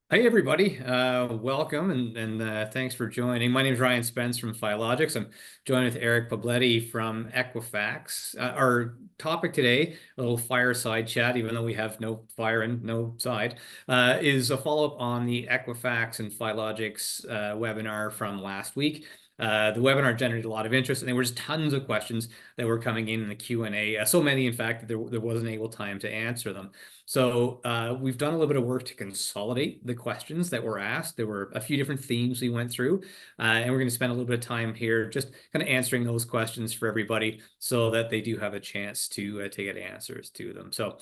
Hey everybody, welcome and thanks for joining. My name is Ryan Spence from Filogix. I'm joined with Eric Pobletti from Equifax. Our topic today, a little fireside chat, even though we have no fire and no side, is a follow-up on the Equifax and Filogix webinar from last week. The webinar generated a lot of interest, and there was tons of questions that were coming in the Q&A. So many, in fact, that there wasn't able time to answer them. So we've done a little bit of work to consolidate the questions that were asked. There were a few different themes we went through, and we're going to spend a little bit of time here just kind of answering those questions for everybody so that they do have a chance to get answers to them. So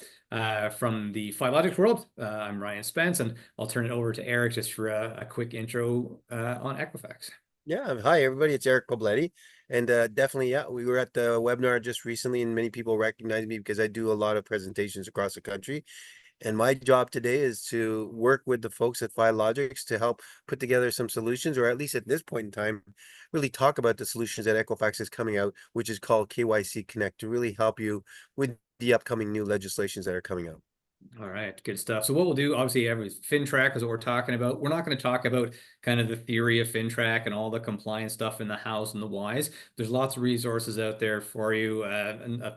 from the Filogix world, I'm Ryan Spence, and I'll turn it over to Eric just for a quick intro on Equifax. Yeah, hi everybody. It's Eric Pobletti, and definitely, yeah, we were at the webinar just recently, and many people recognize me because I do a lot of presentations across the country. And my job today is to work with the folks at Filogix to help put together some solutions, or at least at this point in time, really talk about the solutions that Equifax is coming out, which is called KYC Connect, to really help you with the upcoming new legislations that are coming out. All right, good stuff. So what we'll do, obviously, every FINTRAC is what we're talking about. We're not going to talk about kind of the theory of FINTRAC and all the compliance stuff in the hows and the whys. There's lots of resources out there for you,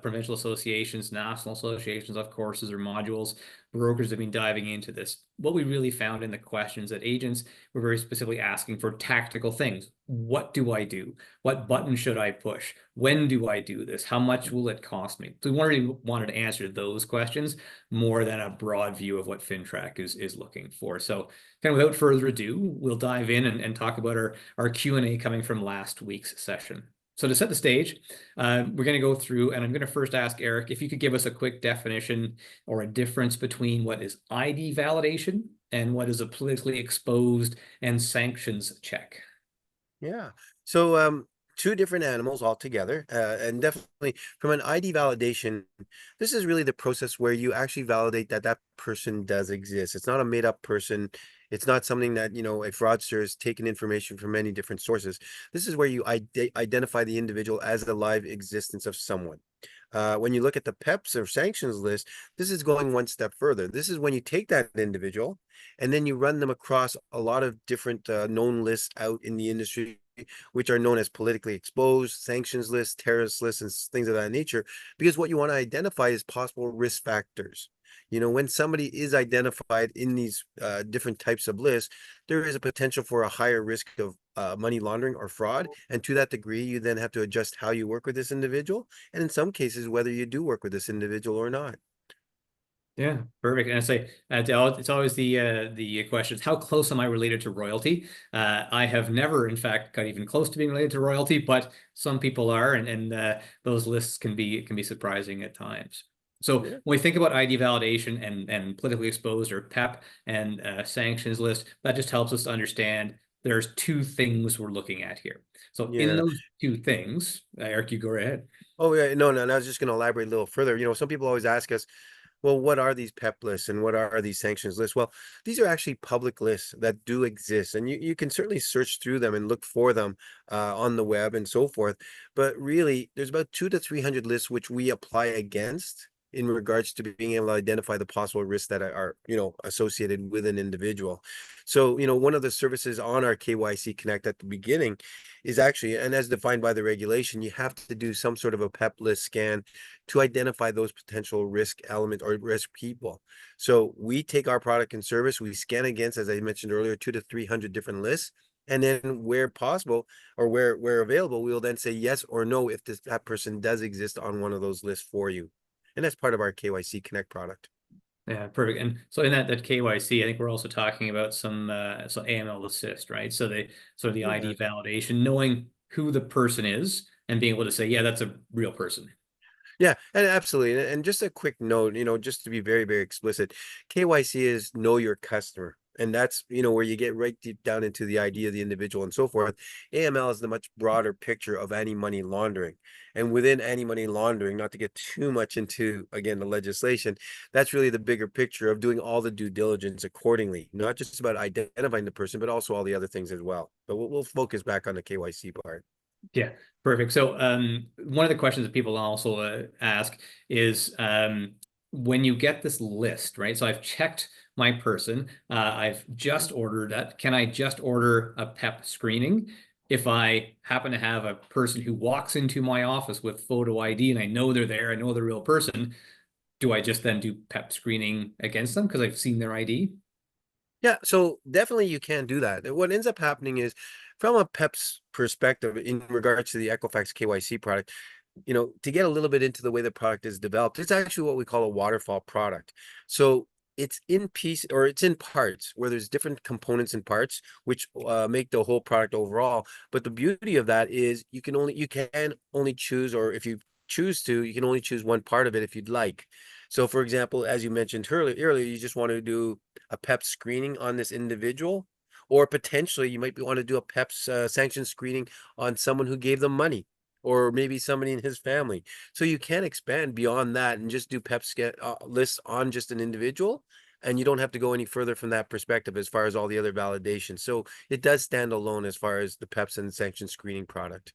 provincial associations, national associations of courses or modules. Brokers have been diving into this. What we really found in the questions that agents were very specifically asking for tactical things. What do I do? What button should I push? When do I do this? How much will it cost me? So we really wanted to answer those questions more than a broad view of what FINTRAC is looking for. So kind of without further ado, we'll dive in and talk about our Q&A coming from last week's session. So to set the stage, we're going to go through, and I'm going to first ask Eric if you could give us a quick definition or a difference between what is ID validation and what is a politically exposed and sanctions check. Yeah. So two different animals altogether. And definitely from an ID validation, this is really the process where you actually validate that that person does exist. It's not a made up person. It's not something that, a fraudster has taken information from many different sources. This is where you identify the individual as the live existence of someone. When you look at the PEPs or sanctions list, this is going one step further. This is when you take that individual and then you run them across a lot of different known lists out in the industry, which are known as politically exposed, sanctions lists, terrorist lists, and things of that nature, because what you want to identify is possible risk factors. When somebody is identified in these different types of lists, there is a potential for a higher risk of money laundering or fraud. And to that degree, you then have to adjust how you work with this individual. And in some cases, whether you do work with this individual or not. Yeah, perfect. And I say it's always the question: how close am I related to royalty? I have never, in fact, got even close to being related to royalty, but some people are, and those lists can be surprising at times. So Yeah. when we think about ID validation and politically exposed or PEP and sanctions list, that just helps us to understand there's two things we're looking at here. So in Yeah. those two things, Eric, you go ahead. Oh, yeah. No, no. And I was just going to elaborate a little further. Some people always ask us, well, what are these PEP lists and what are these sanctions lists? Well, these are actually public lists that do exist, and you can certainly search through them and look for them on the web and so forth. But really, there's about 200 to 300 lists which we apply against in regards to being able to identify the possible risks that are associated with an individual. So, one of the services on our KYC Connect at the beginning is actually, and as defined by the regulation, you have to do some sort of a PEP list scan to identify those potential risk element or risk people. So we take our product and service, we scan against, as I mentioned earlier, 200 to 300 different lists. And then where possible or where available, we will then say yes or no if that person does exist on one of those lists for you. And that's part of our KYC Connect product. Yeah, perfect. And so in that KYC, I think we're also talking about some AML assist, right? So the Yeah. ID validation, knowing who the person is and being able to say, yeah, that's a real person. Yeah, and absolutely. And just a quick note, just to be very, very explicit, KYC is know your customer. And that's, where you get right deep down into the idea of the individual and so forth. AML is the much broader picture of anti-money laundering. And within anti-money laundering, not to get too much into, again, the legislation, that's really the bigger picture of doing all the due diligence accordingly, not just about identifying the person, but also all the other things as well. But we'll focus back on the KYC part. Yeah, perfect. So one of the questions that people also ask is when you get this list, right? So I've checked my person. I've just ordered that. Can I just order a PEP screening? If I happen to have a person who walks into my office with photo ID and I know they're there, I know they're a real person, do I just then do PEP screening against them because I've seen their ID? Yeah, so definitely you can do that. What ends up happening is, from a PEP's perspective in regards to the Equifax KYC product, to get a little bit into the way the product is developed, it's actually what we call a waterfall product. So it's in piece, or it's in parts, where there's different components and parts which make the whole product overall. But the beauty of that is you can only choose, or if you choose to, you can only choose one part of it if you'd like. So for example, as you mentioned earlier, you just want to do a PEP screening on this individual, or potentially you might want to do a PEP's sanction screening on someone who gave them money, or maybe somebody in his family. So you can expand beyond that and just do PEP's lists on just an individual, and you don't have to go any further from that perspective as far as all the other validations. So it does stand alone as far as the PEPs and sanction screening product.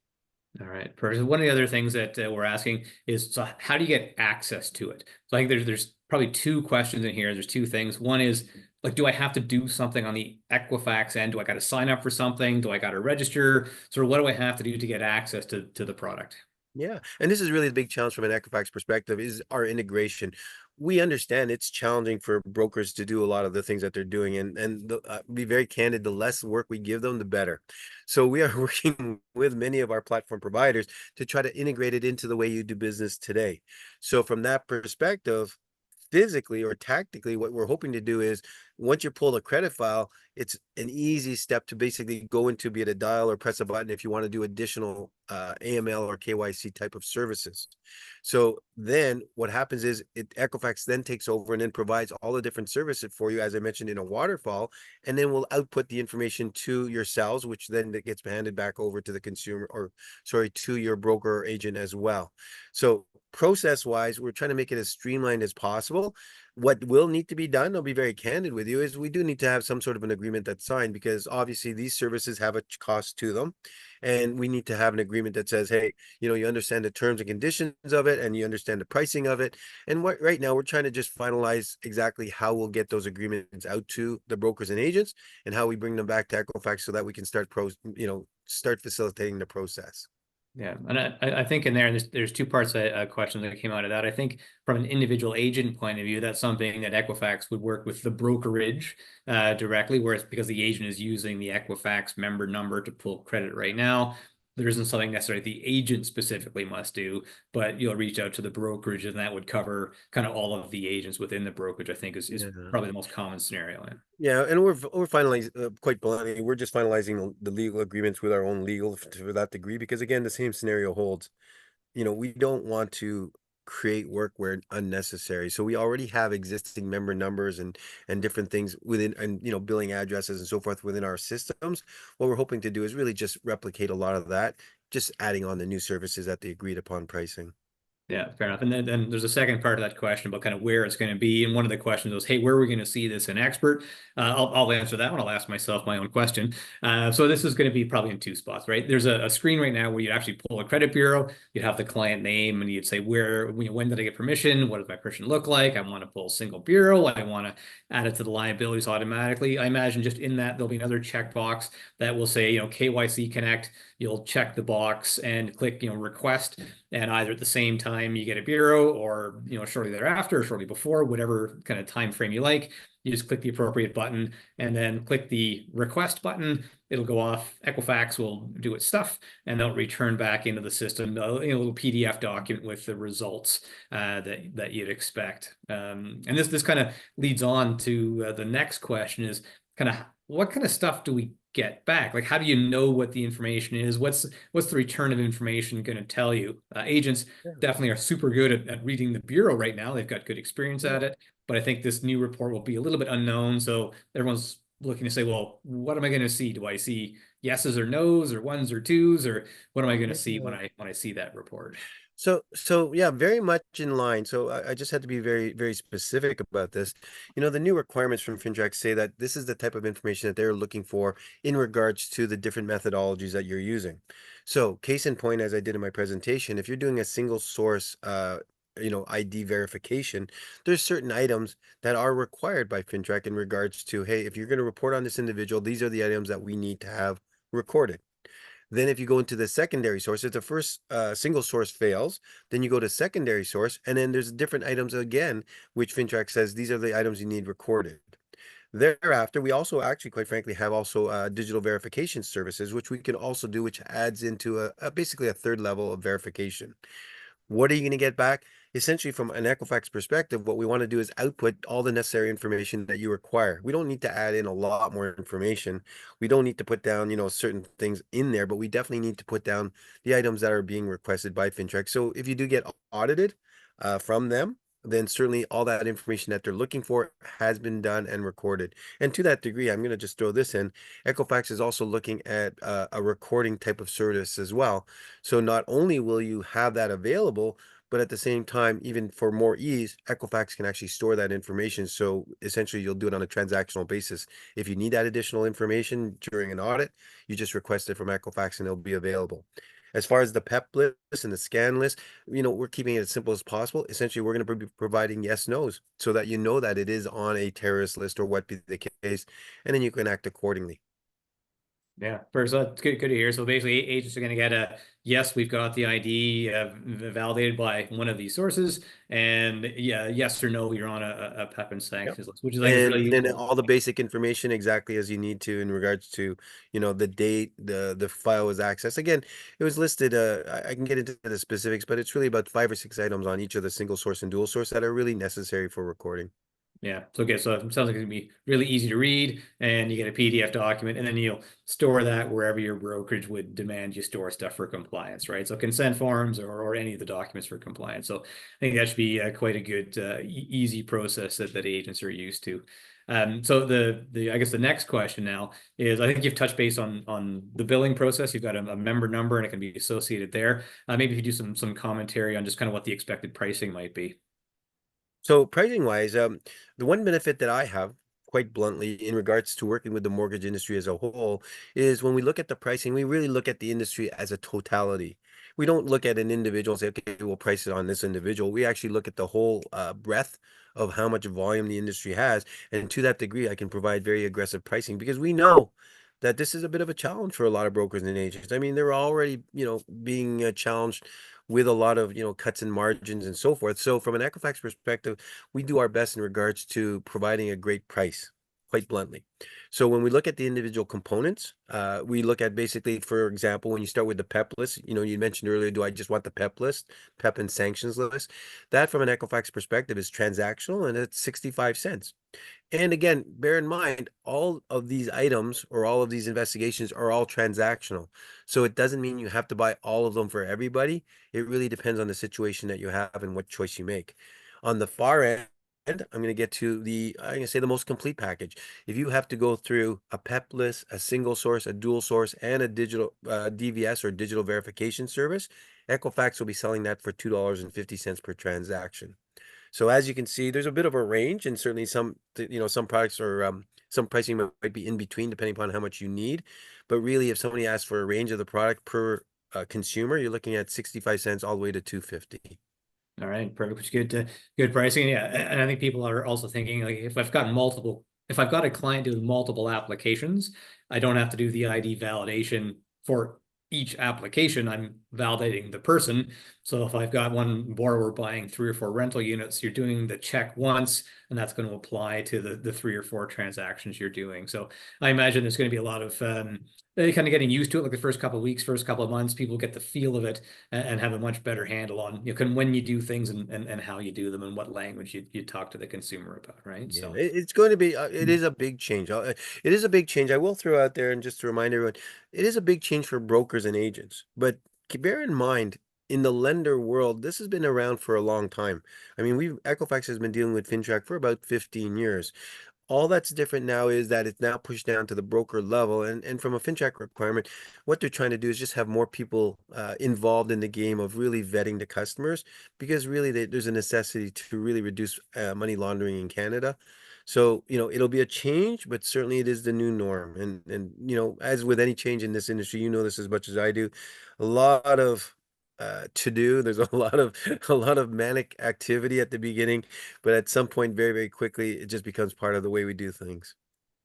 All right. Perfect. One of the other things that we're asking is, so how do you get access to it? So I think there's probably two questions in here. There's two things. One is like, do I have to do something on the Equifax end? Do I got to sign up for something? Do I got to register? Sort of what do I have to do to get access to the product? Yeah, and this is really the big challenge from an Equifax perspective is our integration. We understand it's challenging for brokers to do a lot of the things that they're doing, and be very candid, the less work we give them, the better. So we are working with many of our platform providers to try to integrate it into the way you do business today. So from that perspective, physically or tactically, what we're hoping to do is, once you pull the credit file, it's an easy step to basically go into, be it a dial or press a button if you want to do additional AML or KYC type of services. So then what happens is, Equifax then takes over and then provides all the different services for you, as I mentioned, in a waterfall, and then we'll output the information to yourselves, which then it gets handed back over to the consumer, or sorry, to your broker or agent as well. So process wise, we're trying to make it as streamlined as possible. What will need to be done, I'll be very candid with you, is we do need to have some sort of an agreement that's signed, because obviously these services have a cost to them. And we need to have an agreement that says, hey, you understand the terms and conditions of it, and you understand the pricing of it. And right now we're trying to just finalize exactly how we'll get those agreements out to the brokers and agents, and how we bring them back to Equifax so that we can start facilitating the process. Yeah, and I think in there, there's two parts of a question that came out of that. I think from an individual agent point of view, that's something that Equifax would work with the brokerage directly, whereas because the agent is using the Equifax member number to pull credit right now, there isn't something necessarily the agent specifically must do, but you'll reach out to the brokerage and that would cover kind of all of the agents within the brokerage, I think is Yeah. probably the most common scenario. Yeah, and we're finalizing, quite bluntly, we're just finalizing the legal agreements with our own legal to that degree, because again, the same scenario holds. We don't want to create work where unnecessary. So we already have existing member numbers and different things within, and billing addresses and so forth within our systems. What we're hoping to do is really just replicate a lot of that, just adding on the new services at the agreed upon pricing. Yeah, fair enough. And then there's a second part of that question about kind of where it's going to be. And one of the questions was, hey, where are we going to see this in expert? I'll answer that one. I'll ask myself my own question. So this is going to be probably in two spots, right? There's a screen right now where you actually pull a credit bureau. You'd have the client name and you'd say, when did I get permission? What does my permission look like? I want to pull a single bureau. I want to add it to the liabilities automatically. I imagine just in that, there'll be another checkbox that will say, KYC Connect. You'll check the box and click, request, and either at the same time you get a bureau, or shortly thereafter or shortly before, whatever kind of time frame you like, you just click the appropriate button and then click the request button. It'll go off. Equifax will do its stuff and they'll return back into the system a little PDF document with the results that you'd expect. And this kind of leads on to the next question is kind of, what kind of stuff do we get back? Like, how do you know what the information is? What's the return of information going to tell you? Agents Yeah. definitely are super good at reading the bureau right now. They've got good experience Yeah. at it, but I think this new report will be a little bit unknown. So everyone's looking to say, well, what am I going to see? Do I see yeses or nos or ones or twos, or what am I going to see when Yeah. I see that report? So yeah, very much in line. So I just had to be very, very specific about this. The new requirements from FINTRAC say that this is the type of information that they're looking for in regards to the different methodologies that you're using. So case in point, as I did in my presentation, if you're doing a single source ID verification, there's certain items that are required by FINTRAC in regards to, hey, if you're going to report on this individual, these are the items that we need to have recorded. Then if you go into the secondary source, if the first single source fails, then you go to secondary source, and then there's different items again, which FINTRAC says these are the items you need recorded. Thereafter, we also actually, quite frankly, have also digital verification services, which we can also do, which adds into basically a third level of verification. What are you going to get back? Essentially, from an Equifax perspective, what we want to do is output all the necessary information that you require. We don't need to add in a lot more information. We don't need to put down, certain things in there, but we definitely need to put down the items that are being requested by FinTrack. So if you do get audited from them, then certainly all that information that they're looking for has been done and recorded. And to that degree, I'm going to just throw this in. Equifax is also looking at a recording type of service as well. So not only will you have that available, but at the same time, even for more ease, Equifax can actually store that information. So essentially, you'll do it on a transactional basis. If you need that additional information during an audit, you just request it from Equifax and it'll be available. As far as the PEP list and the scan list, we're keeping it as simple as possible. Essentially, we're going to be providing yes, nos so that you know that it is on a terrorist list or what be the case, and then you can act accordingly. Yeah, first, that's good to hear. So basically, agents are going to get a yes, we've got the ID validated by one of these sources, and yeah, yes or no, you're on a PEP and Yep. sanctions list, which I think is really And then useful. all the basic information exactly as you need to in regards to, the date, the file was accessed. Again, it was listed, I can get into the specifics, but it's really about 5 or 6 items on each of the single source and dual source that are really necessary for recording. Yeah. So okay, so it sounds like it's gonna be really easy to read, and you get a PDF document, and then you'll store that wherever your brokerage would demand you store stuff for compliance, right? So consent forms or any of the documents for compliance. So I think that should be quite a good easy process that agents are used to. So the I guess the next question now is, I think you've touched base on the billing process. You've got a member number and it can be associated there. Maybe if you do some commentary on just kind of what the expected pricing might be. So pricing wise, the one benefit that I have, quite bluntly, in regards to working with the mortgage industry as a whole, is when we look at the pricing, we really look at the industry as a totality. We don't look at an individual and say, okay, we'll price it on this individual. We actually look at the whole breadth of how much volume the industry has. And to that degree, I can provide very aggressive pricing because we know that this is a bit of a challenge for a lot of brokers and agents. I mean, they're already, being challenged with a lot of cuts in margins and so forth. So from an Equifax perspective, we do our best in regards to providing a great price, quite bluntly. So when we look at the individual components, we look at basically, for example, when you start with the PEP list, you mentioned earlier, do I just want the PEP list, PEP and sanctions list? That from an Equifax perspective is transactional and it's 65 cents. And again, bear in mind, all of these items or all of these investigations are all transactional. So it doesn't mean you have to buy all of them for everybody. It really depends on the situation that you have and what choice you make. On the far end, I'm going to get to I'm going to say the most complete package. If you have to go through a PEP list, a single source, a dual source, and a digital DVS or digital verification service, Equifax will be selling that for $2.50 per transaction. So as you can see, there's a bit of a range, and certainly some products or some pricing might be in between depending upon how much you need. But really, if somebody asks for a range of the product per consumer, you're looking at 65 cents all the way to 250. All right, perfect. Which is good pricing. Yeah, and I think people are also thinking, like, if I've got a client doing multiple applications, I don't have to do the ID validation for each application. I'm validating the person. So if I've got one borrower buying 3 or 4 rental units, you're doing the check once, and that's going to apply to the 3 or 4 transactions you're doing. So I imagine there's going to be a lot of kind of getting used to it, like the first couple of weeks, first couple of months, people get the feel of it and have a much better handle on when you do things and how you do them and what language you talk to the consumer about, right? Yeah, So it's going to be, it is a big change. It is a big change. I will throw out there and just to remind everyone, it is a big change for brokers and agents. But bear in mind, in the lender world, this has been around for a long time. I mean, Equifax has been dealing with FinTrack for about 15 years. All that's different now is that it's now pushed down to the broker level. And from a FinTech requirement, what they're trying to do is just have more people involved in the game of really vetting the customers because really there's a necessity to really reduce money laundering in Canada. So, it'll be a change, but certainly it is the new norm. And as with any change in this industry, this as much as I do, a lot of to do. There's a lot of a lot of manic activity at the beginning, but at some point, very, very quickly, it just becomes part of the way we do things.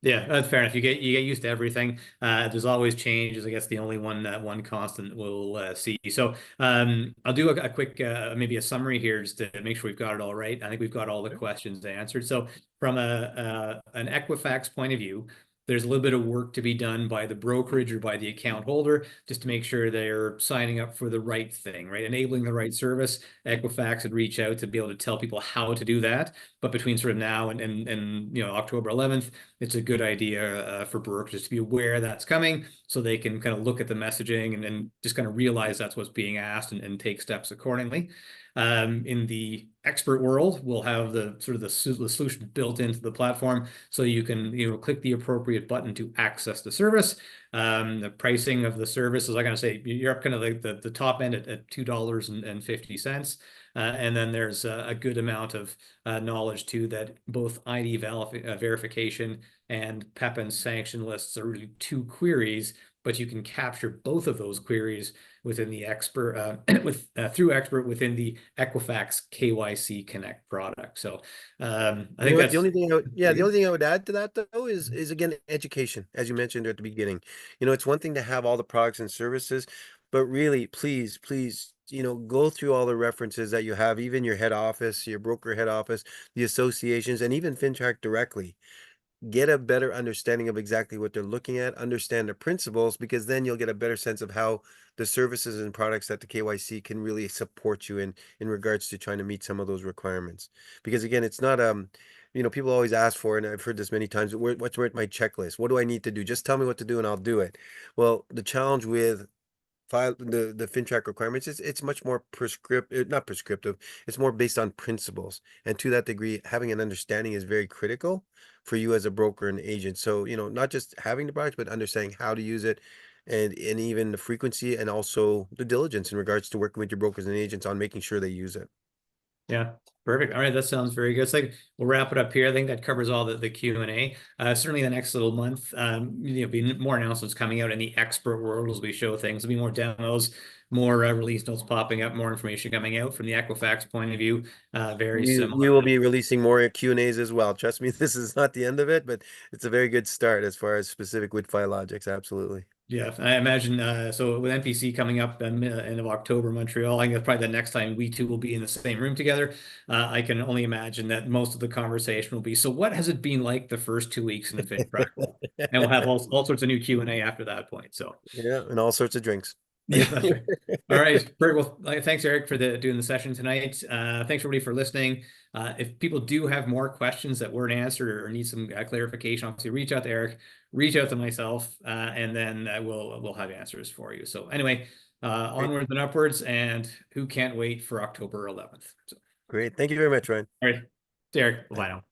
Yeah, that's fair enough. You get used to everything. There's always changes. I guess the only one constant we'll see. So I'll do a quick maybe a summary here just to make sure we've got it all right. I think we've got all the questions answered. So from a an Equifax point of view, there's a little bit of work to be done by the brokerage or by the account holder just to make sure they're signing up for the right thing, right? Enabling the right service. Equifax would reach out to be able to tell people how to do that. But between sort of now and October 11th, it's a good idea for brokers to be aware that's coming so they can kind of look at the messaging and just kind of realize that's what's being asked and take steps accordingly. In the expert world, we'll have the sort of the solution built into the platform so you can click the appropriate button to access the service. The pricing of the service is, like I say, you're up kind of like the top end at $2.50. And then there's a good amount of knowledge too that both ID verification and PEP and sanction lists are really two queries, but you can capture both of those queries within the expert through expert within the Equifax KYC Connect product. So I You know think what? The that's only thing pretty the good. only thing I would add to that though is again education, as you mentioned at the beginning. It's one thing to have all the products and services, but really, please, please, go through all the references that you have, even your head office, your broker head office, the associations, and even FINTRAC directly. Get a better understanding of exactly what they're looking at, understand the principles, because then you'll get a better sense of how the services and products that the KYC can really support you in regards to trying to meet some of those requirements. Because again, it's not people always ask for, and I've heard this many times, what's my checklist? What do I need to do? Just tell me what to do and I'll do it. Well, the challenge with file the FinTrack requirements it's much more prescriptive, not prescriptive, it's more based on principles, and to that degree having an understanding is very critical for you as a broker and agent. So not just having the product but understanding how to use it, and even the frequency and also the diligence in regards to working with your brokers and agents on making sure they use it. Yeah, perfect. All right, that sounds very good. So we'll wrap it up here. I think that covers all the Q&A. Certainly the next little month, be more announcements coming out in the expert world as we show things. There'll be more demos, more release notes popping up, more information coming out from the Equifax point of view. Very similar. We will be releasing more Q&As as well. Trust me, this is not the end of it, but it's a very good start as far as specific with Filogix. Absolutely. Yeah, I imagine. So with NPC coming up end of October, Montreal, I think that's probably the next time we two will be in the same room together. I can only imagine that most of the conversation will be, so what has it been like the first 2 weeks in the FinTrack role? And we'll have all sorts of new Q&A after that point. So Yeah, and all sorts of drinks. yeah, that's right. All right. Very well. Thanks, Eric, for doing the session tonight. Thanks everybody for listening. If people do have more questions that weren't answered or need some clarification, obviously reach out to Eric, reach out to myself, and then we'll have answers for you. So anyway, Great. onwards and upwards, and who can't wait for October 11th. So, Great. Thank you very much, Ryan. all right, Derek, bye Bye. now.